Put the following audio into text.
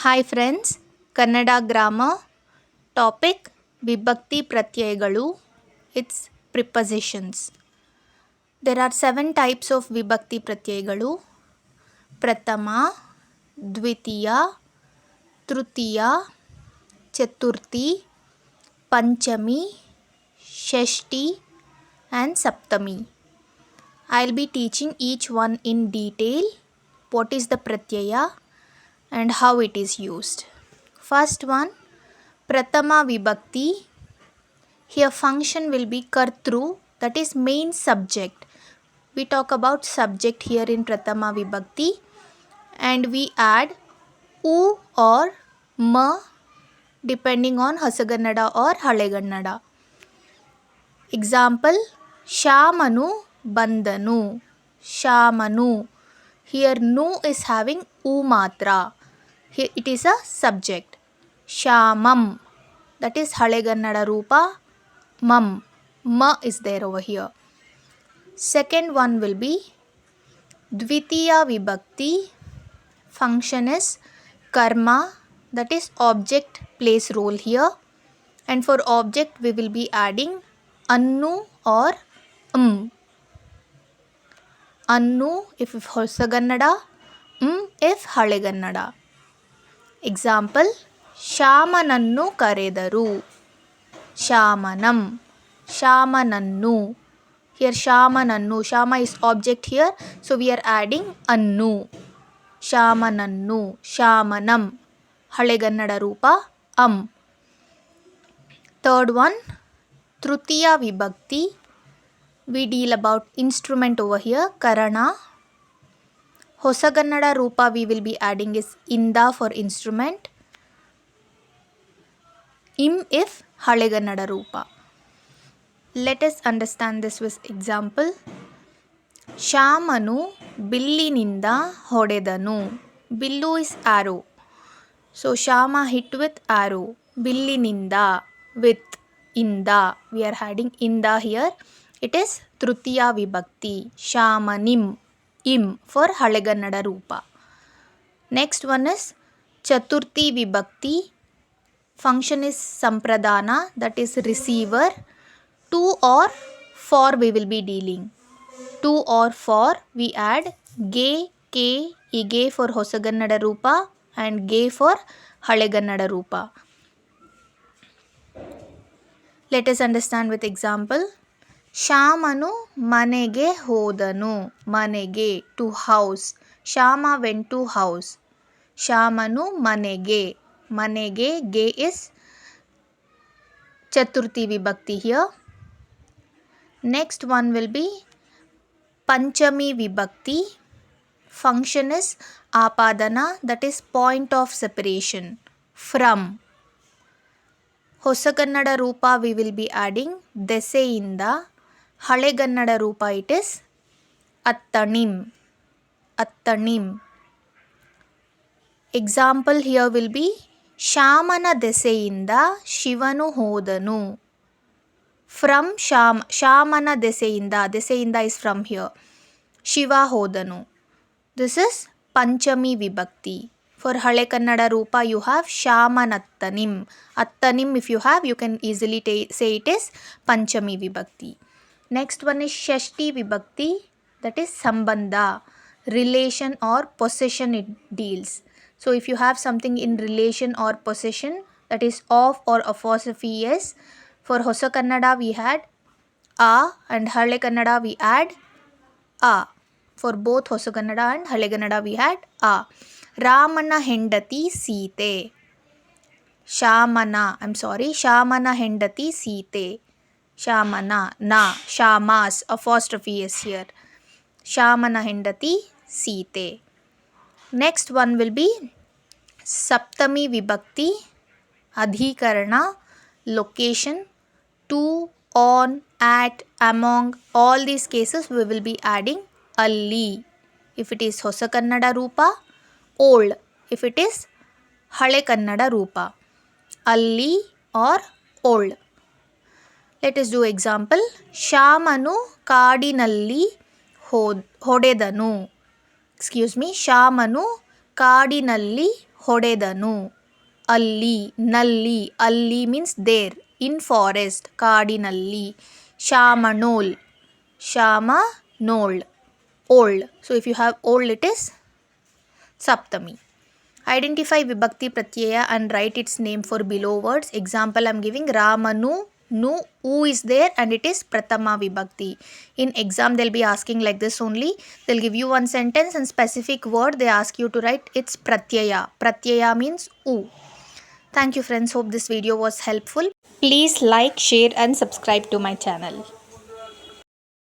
Hi friends, Kannada grammar topic ವಿಭಕ್ತಿ ಪ್ರತ್ಯಯಗಳು. It's prepositions. There are 7 types of ವಿಭಕ್ತಿ ಪ್ರತ್ಯಯಗಳು. ಪ್ರಥಮ, ದ್ವಿತೀಯ, ತೃತೀಯ, ಚತುರ್ಥಿ, ಪಂಚಮಿ, ಷಷ್ಠಿ and saptami. I'll be teaching each one in detail. What is the pratyaya and how it is used. First one, prathama vibhakti. Here function will be kartru, that is main subject. We talk about subject here in prathama vibhakti and we add u or ma depending on Hasagannada or Halegannada. Example, Shamanu bandanu. Shamanu. Here nu is having u matra. Here it is a subject. Shamam. That is Halegannada Rupa. Mam. Ma is there over here. Second one will be Dvitiya Vibhakti. Function is karma. That is object plays role here. And for object we will be adding annu or Annu if Hasagannada, if Halegannada. Example, Shamanannu karedaru. Shamanam. Shamanannu. Here Shamanannu. Shama is object here, so we are adding annu. Shamanannu. Shamanam. Halegannada Rupa Third one, Trutiya Vibhakti. We deal about instrument over here, Karana. Hosagannada Rupa we will be adding is Inda for instrument. Im if Halegannada Rupa. Let us understand this with example. Shamanu billininda hodedanu. Billu is arrow. So Shama hit with arrow. Billininda with Inda. We are adding Inda here. It is Trutiya Vibhakti. Shamanim. Im for Halegannada Rupa. Next one is Chaturthi Vibhakti. Function is Sampradana, that is receiver. To or for we will be dealing. To or for we add ge, ke, ige for Hosagannada Rupa and ge for Halegannada Rupa. Let us understand with example. Shamanu manege hodanu. Manege to house. Shama went to house. Shamanu manege. Manege, ge is Chaturthi Vibhakti here. Next one will be Panchami Vibhakti. Function is Apadana, that is point of separation from. Hosagannada Rupa we will be adding Deseinda. Halegannada Rupa it is Attanim. Attanim. Example here will be Shamana Deseinda Shivanu Hodanu. From Shamana Deseinda. Deseinda is from here. Shiva Hodanu. This is Panchami Vibhakti. For Halegannada Rupa you have Shamanattanim. Attanim if you have, you can easily say it is Panchami Vibhakti. Next one is Shashti Vibhakti, that is Sambandha, relation or possession it deals. So if you have something in relation or possession, that is of or apostrophe s. For Hosagannada we had a and Halegannada we add a. For both Hosagannada and Halegannada we had a. Ramana hendati Site. Shamana hendati Site. Shamana, na, shamas, apostrophe is here. Shamana hendati Site. Next one will be Saptami Vibhakti. Adhikarana, location, to, on, at, among. All these cases we will be adding alli. If it is Hosagannada Rupa, old. If it is Halegannada Rupa, alli or old. Let us do example. Shamanu kaadinalli hodedanu. Shamanu ಕಾಡಿನಲ್ಲಿ ಹೊಡೆದನು. ಅಲ್ಲಿ, ನಲ್ಲಿ, ಅಲ್ಲಿ means there, in forest, ಕಾಡಿನಲ್ಲಿ. ಶಾಮಣೋಲ್, ಶಾಮನೋಳ್, old. So if you have old, it is Saptami. Identify Vibhakti Pratyaya and write its name for below words. Example I am giving, Ramanu, nu, u is there and it is Prathama Vibhakti. In exam they will be asking like this only. They will give you one sentence and specific word they ask you to write. It's Pratyaya. Pratyaya means u. Thank you friends. Hope this video was helpful. Please like, share and subscribe to my channel.